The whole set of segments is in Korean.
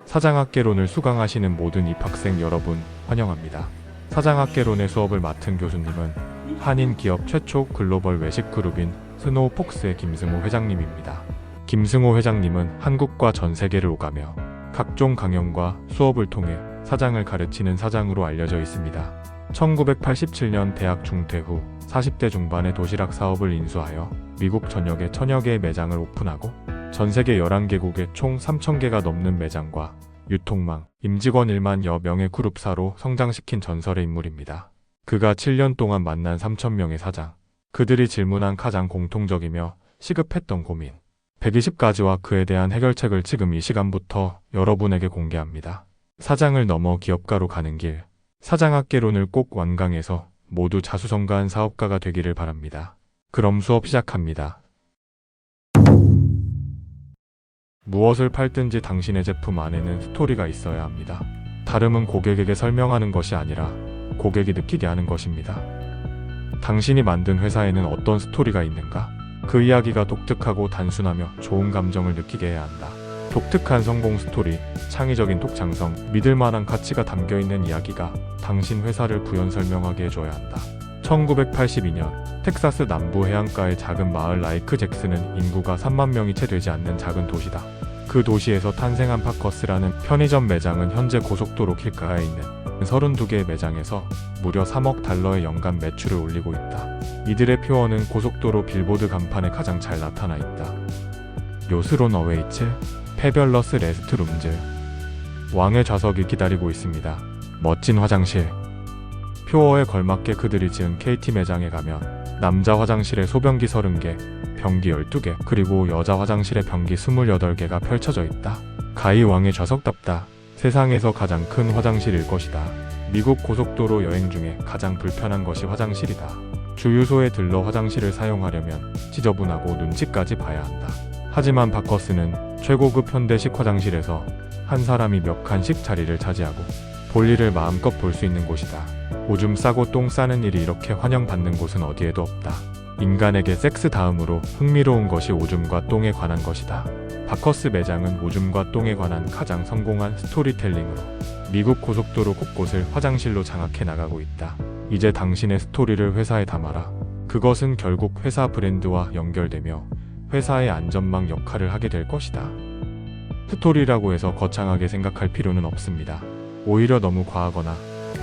사장학개론을 수강하시는 모든 입학생 여러분 환영합니다. 사장학개론의 수업을 맡은 교수님은 한인 기업 최초 글로벌 외식 그룹인 스노우폭스의 김승호 회장님입니다. 김승호 회장님은 한국과 전 세계를 오가며 각종 강연과 수업을 통해 사장을 가르치는 사장으로 알려져 있습니다. 1987년 대학 중퇴 후 40대 중반의 도시락 사업을 인수하여 미국 전역에 1000여 개의 매장을 오픈하고 전 세계 11개국에 총 3000개가 넘는 매장과 유통망, 임직원 1만여 명의 그룹사로 성장시킨 전설의 인물입니다. 그가 7년 동안 만난 3000명의 사장, 그들이 질문한 가장 공통적이며 시급했던 고민, 120가지와 그에 대한 해결책을 지금 이 시간부터 여러분에게 공개합니다. 사장을 넘어 기업가로 가는 길, 사장학개론을 꼭 완강해서 모두 자수성가한 사업가가 되기를 바랍니다. 그럼 수업 시작합니다. 무엇을 팔든지 당신의 제품 안에는 스토리가 있어야 합니다. 다름은 고객에게 설명하는 것이 아니라 고객이 느끼게 하는 것입니다. 당신이 만든 회사에는 어떤 스토리가 있는가? 그 이야기가 독특하고 단순하며 좋은 감정을 느끼게 해야 한다. 독특한 성공 스토리, 창의적인 독창성, 믿을만한 가치가 담겨있는 이야기가 당신 회사를 부연 설명하게 해줘야 한다. 1982년 텍사스 남부 해안가의 작은 마을 라이크 잭슨은 인구가 3만 명이 채 되지 않는 작은 도시다. 그 도시에서 탄생한 파커스라는 편의점 매장은 현재 고속도로 길가에 있는 32개의 매장에서 무려 3억 달러의 연간 매출을 올리고 있다. 이들의 표어는 고속도로 빌보드 간판에 가장 잘 나타나 있다. 요스론 어웨이츠, 페별러스 레스트룸즈. 왕의 좌석이 기다리고 있습니다. 멋진 화장실. 표어에 걸맞게 그들이 지은 KT 매장에 가면 남자 화장실에 소변기 30개, 변기 12개, 그리고 여자 화장실에 변기 28개가 펼쳐져 있다. 가히 왕의 좌석답다. 세상에서 가장 큰 화장실일 것이다. 미국 고속도로 여행 중에 가장 불편한 것이 화장실이다. 주유소에 들러 화장실을 사용하려면 지저분하고 눈치까지 봐야 한다. 하지만 바커스는 최고급 현대식 화장실에서 한 사람이 몇 칸씩 자리를 차지하고 볼일을 마음껏 볼 수 있는 곳이다. 오줌 싸고 똥 싸는 일이 이렇게 환영받는 곳은 어디에도 없다. 인간에게 섹스 다음으로 흥미로운 것이 오줌과 똥에 관한 것이다. 바커스 매장은 오줌과 똥에 관한 가장 성공한 스토리텔링으로 미국 고속도로 곳곳을 화장실로 장악해 나가고 있다. 이제 당신의 스토리를 회사에 담아라. 그것은 결국 회사 브랜드와 연결되며 회사의 안전망 역할을 하게 될 것이다. 스토리라고 해서 거창하게 생각할 필요는 없습니다. 오히려 너무 과하거나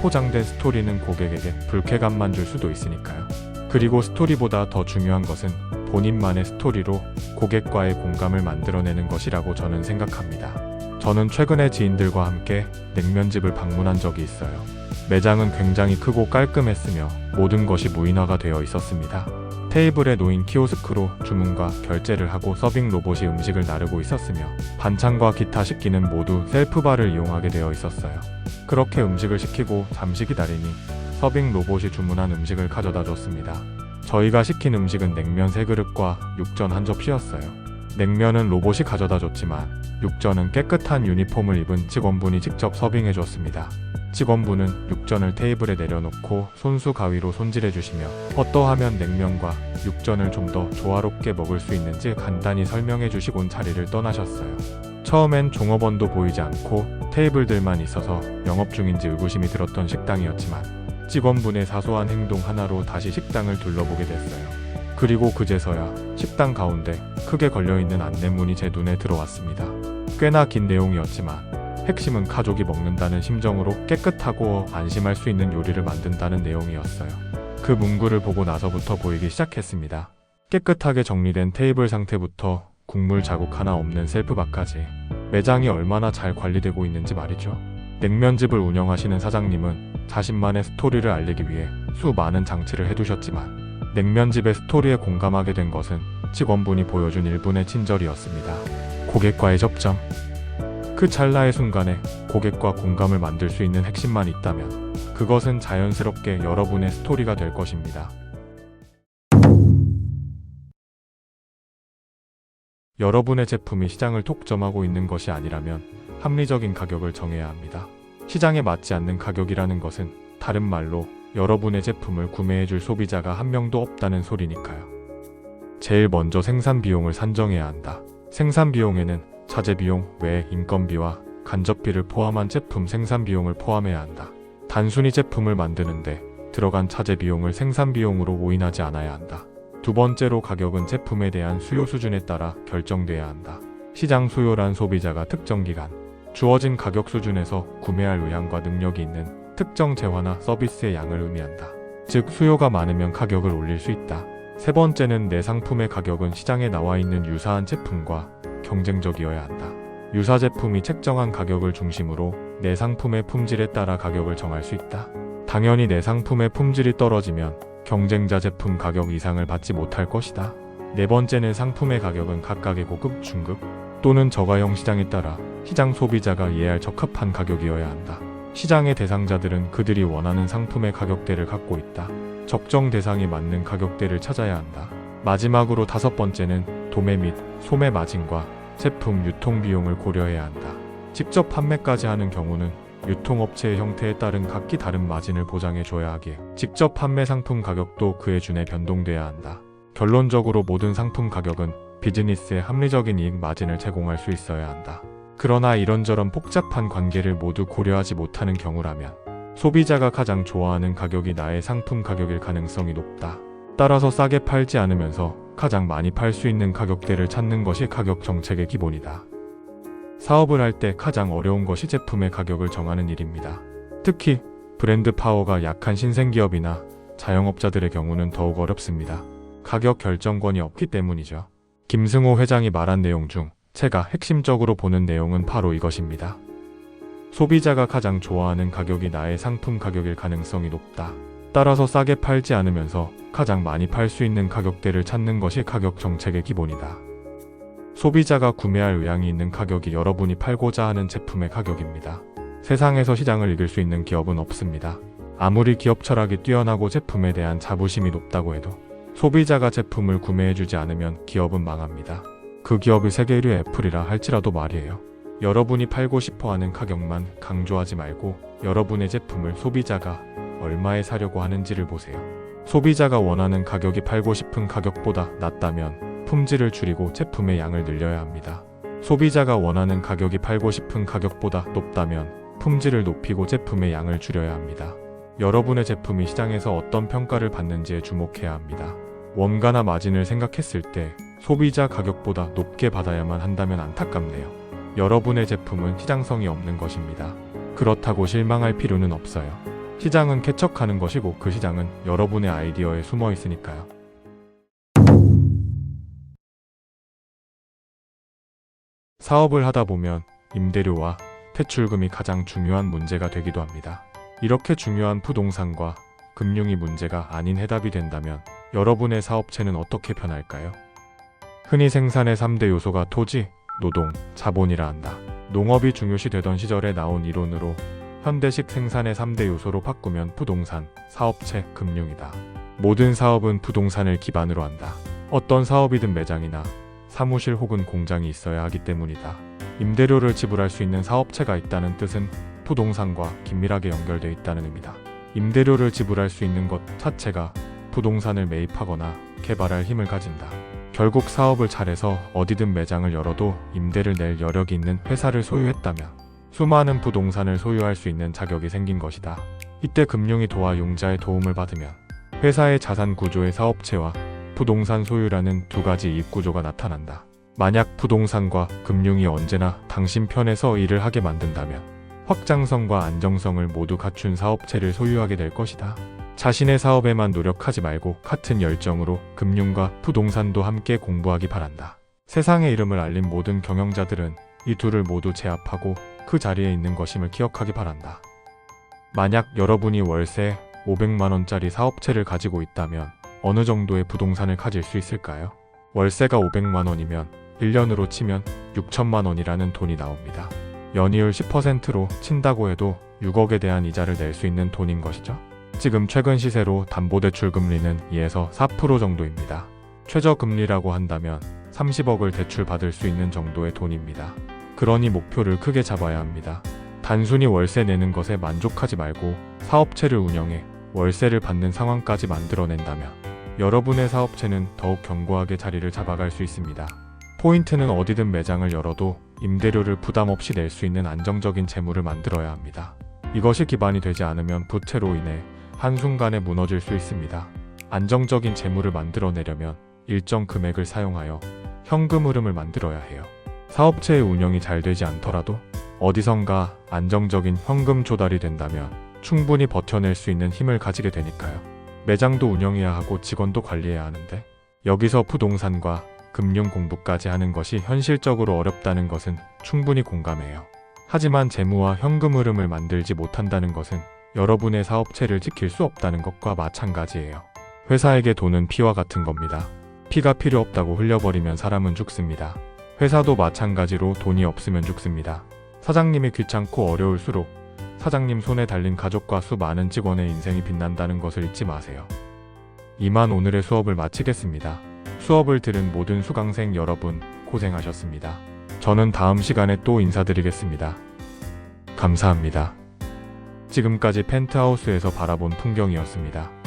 포장된 스토리는 고객에게 불쾌감만 줄 수도 있으니까요. 그리고 스토리보다 더 중요한 것은 본인만의 스토리로 고객과의 공감을 만들어내는 것이라고 저는 생각합니다. 저는 최근에 지인들과 함께 냉면집을 방문한 적이 있어요. 매장은 굉장히 크고 깔끔했으며 모든 것이 무인화가 되어 있었습니다. 테이블에 놓인 키오스크로 주문과 결제를 하고 서빙 로봇이 음식을 나르고 있었으며 반찬과 기타 식기는 모두 셀프바를 이용하게 되어 있었어요. 그렇게 음식을 시키고 잠시 기다리니 서빙 로봇이 주문한 음식을 가져다 줬습니다. 저희가 시킨 음식은 냉면 3그릇과 육전 한 접시였어요. 냉면은 로봇이 가져다 줬지만 육전은 깨끗한 유니폼을 입은 직원분이 직접 서빙해 줬습니다. 직원분은 육전을 테이블에 내려놓고 손수 가위로 손질해 주시며 어떠하면 냉면과 육전을 좀 더 조화롭게 먹을 수 있는지 간단히 설명해 주시곤 자리를 떠나셨어요. 처음엔 종업원도 보이지 않고 테이블들만 있어서 영업 중인지 의구심이 들었던 식당이었지만 직원분의 사소한 행동 하나로 다시 식당을 둘러보게 됐어요. 그리고 그제서야 식당 가운데 크게 걸려있는 안내문이 제 눈에 들어왔습니다. 꽤나 긴 내용이었지만 핵심은 가족이 먹는다는 심정으로 깨끗하고 안심할 수 있는 요리를 만든다는 내용이었어요. 그 문구를 보고 나서부터 보이기 시작했습니다. 깨끗하게 정리된 테이블 상태부터 국물 자국 하나 없는 셀프바까지 매장이 얼마나 잘 관리되고 있는지 말이죠. 냉면집을 운영하시는 사장님은 자신만의 스토리를 알리기 위해 수많은 장치를 해두셨지만 냉면집의 스토리에 공감하게 된 것은 직원분이 보여준 일분의 친절이었습니다. 고객과의 접점. 그 찰나의 순간에 고객과 공감을 만들 수 있는 핵심만 있다면 그것은 자연스럽게 여러분의 스토리가 될 것입니다. 여러분의 제품이 시장을 독점하고 있는 것이 아니라면 합리적인 가격을 정해야 합니다. 시장에 맞지 않는 가격이라는 것은 다른 말로 여러분의 제품을 구매해줄 소비자가 한 명도 없다는 소리니까요. 제일 먼저 생산 비용을 산정해야 한다. 생산 비용에는 자재 비용 외에 인건비와 간접비를 포함한 제품 생산 비용을 포함해야 한다. 단순히 제품을 만드는데 들어간 차제 비용을 생산 비용으로 오인하지 않아야 한다. 두 번째로 가격은 제품에 대한 수요 수준에 따라 결정돼야 한다. 시장 수요란 소비자가 특정 기간, 주어진 가격 수준에서 구매할 의향과 능력이 있는 특정 재화나 서비스의 양을 의미한다. 즉 수요가 많으면 가격을 올릴 수 있다. 세 번째는 내 상품의 가격은 시장에 나와 있는 유사한 제품과 경쟁적이어야 한다. 유사 제품이 책정한 가격을 중심으로 내 상품의 품질에 따라 가격을 정할 수 있다. 당연히 내 상품의 품질이 떨어지면 경쟁자 제품 가격 이상을 받지 못할 것이다. 네 번째는 상품의 가격은 각각의 고급, 중급 또는 저가형 시장에 따라 시장 소비자가 이해할 적합한 가격이어야 한다. 시장의 대상자들은 그들이 원하는 상품의 가격대를 갖고 있다. 적정 대상이 맞는 가격대를 찾아야 한다. 마지막으로 다섯 번째는 도매 및 소매 마진과 제품 유통 비용을 고려해야 한다. 직접 판매까지 하는 경우는 유통업체의 형태에 따른 각기 다른 마진을 보장해 줘야 하기에 직접 판매 상품 가격도 그에 준해 변동돼야 한다. 결론적으로 모든 상품 가격은 비즈니스의 합리적인 이익 마진을 제공할 수 있어야 한다. 그러나 이런저런 복잡한 관계를 모두 고려하지 못하는 경우라면 소비자가 가장 좋아하는 가격이 나의 상품 가격일 가능성이 높다. 따라서 싸게 팔지 않으면서 가장 많이 팔 수 있는 가격대를 찾는 것이 가격 정책의 기본이다. 사업을 할 때 가장 어려운 것이 제품의 가격을 정하는 일입니다. 특히 브랜드 파워가 약한 신생기업이나 자영업자들의 경우는 더욱 어렵습니다. 가격 결정권이 없기 때문이죠. 김승호 회장이 말한 내용 중 제가 핵심적으로 보는 내용은 바로 이것입니다. 소비자가 가장 좋아하는 가격이 나의 상품 가격일 가능성이 높다. 따라서 싸게 팔지 않으면서 가장 많이 팔 수 있는 가격대를 찾는 것이 가격 정책의 기본이다. 소비자가 구매할 의향이 있는 가격이 여러분이 팔고자 하는 제품의 가격입니다. 세상에서 시장을 이길 수 있는 기업은 없습니다. 아무리 기업 철학이 뛰어나고 제품에 대한 자부심이 높다고 해도 소비자가 제품을 구매해주지 않으면 기업은 망합니다. 그 기업이 세계 1위 애플이라 할지라도 말이에요. 여러분이 팔고 싶어하는 가격만 강조하지 말고 여러분의 제품을 소비자가 얼마에 사려고 하는지를 보세요. 소비자가 원하는 가격이 팔고 싶은 가격보다 낮다면 품질을 줄이고 제품의 양을 늘려야 합니다. 소비자가 원하는 가격이 팔고 싶은 가격보다 높다면 품질을 높이고 제품의 양을 줄여야 합니다. 여러분의 제품이 시장에서 어떤 평가를 받는지에 주목해야 합니다. 원가나 마진을 생각했을 때 소비자 가격보다 높게 받아야만 한다면 안타깝네요. 여러분의 제품은 시장성이 없는 것입니다. 그렇다고 실망할 필요는 없어요. 시장은 개척하는 것이고 그 시장은 여러분의 아이디어에 숨어 있으니까요. 사업을 하다 보면 임대료와 대출금이 가장 중요한 문제가 되기도 합니다. 이렇게 중요한 부동산과 금융이 문제가 아닌 해답이 된다면 여러분의 사업체는 어떻게 변할까요? 흔히 생산의 3대 요소가 토지, 노동, 자본이라 한다. 농업이 중요시 되던 시절에 나온 이론으로 현대식 생산의 3대 요소로 바꾸면 부동산, 사업체, 금융이다. 모든 사업은 부동산을 기반으로 한다. 어떤 사업이든 매장이나 사무실 혹은 공장이 있어야 하기 때문이다. 임대료를 지불할 수 있는 사업체가 있다는 뜻은 부동산과 긴밀하게 연결되어 있다는 의미다. 임대료를 지불할 수 있는 것 자체가 부동산을 매입하거나 개발할 힘을 가진다. 결국 사업을 잘해서 어디든 매장을 열어도 임대를 낼 여력이 있는 회사를 소유했다면 수많은 부동산을 소유할 수 있는 자격이 생긴 것이다. 이때 금융이 도와 융자의 도움을 받으면 회사의 자산 구조의 사업체와 부동산 소유라는 두 가지 이익 구조가 나타난다. 만약 부동산과 금융이 언제나 당신 편에서 일을 하게 만든다면 확장성과 안정성을 모두 갖춘 사업체를 소유하게 될 것이다. 자신의 사업에만 노력하지 말고 같은 열정으로 금융과 부동산도 함께 공부하기 바란다. 세상의 이름을 알린 모든 경영자들은 이 둘을 모두 제압하고 그 자리에 있는 것임을 기억하기 바란다. 만약 여러분이 월세 500만원짜리 사업체를 가지고 있다면 어느 정도의 부동산을 가질 수 있을까요? 월세가 500만원이면 1년으로 치면 6천만원이라는 돈이 나옵니다. 연이율 10%로 친다고 해도 6억에 대한 이자를 낼 수 있는 돈인 것이죠. 지금 최근 시세로 담보대출 금리는 2에서 4% 정도입니다. 최저금리라고 한다면 30억을 대출받을 수 있는 정도의 돈입니다. 그러니 목표를 크게 잡아야 합니다. 단순히 월세 내는 것에 만족하지 말고 사업체를 운영해 월세를 받는 상황까지 만들어낸다면 여러분의 사업체는 더욱 견고하게 자리를 잡아갈 수 있습니다. 포인트는 어디든 매장을 열어도 임대료를 부담 없이 낼 수 있는 안정적인 재물을 만들어야 합니다. 이것이 기반이 되지 않으면 부채로 인해 한순간에 무너질 수 있습니다. 안정적인 재물을 만들어내려면 일정 금액을 사용하여 현금 흐름을 만들어야 해요. 사업체의 운영이 잘 되지 않더라도 어디선가 안정적인 현금 조달이 된다면 충분히 버텨낼 수 있는 힘을 가지게 되니까요. 매장도 운영해야 하고 직원도 관리해야 하는데 여기서 부동산과 금융 공부까지 하는 것이 현실적으로 어렵다는 것은 충분히 공감해요. 하지만 재무와 현금 흐름을 만들지 못한다는 것은 여러분의 사업체를 지킬 수 없다는 것과 마찬가지예요. 회사에게 돈은 피와 같은 겁니다. 피가 필요 없다고 흘려버리면 사람은 죽습니다. 회사도 마찬가지로 돈이 없으면 죽습니다. 사장님이 귀찮고 어려울수록 사장님 손에 달린 가족과 수많은 직원의 인생이 빛난다는 것을 잊지 마세요. 이만 오늘의 수업을 마치겠습니다. 수업을 들은 모든 수강생 여러분 고생하셨습니다. 저는 다음 시간에 또 인사드리겠습니다. 감사합니다. 지금까지 펜트하우스에서 바라본 풍경이었습니다.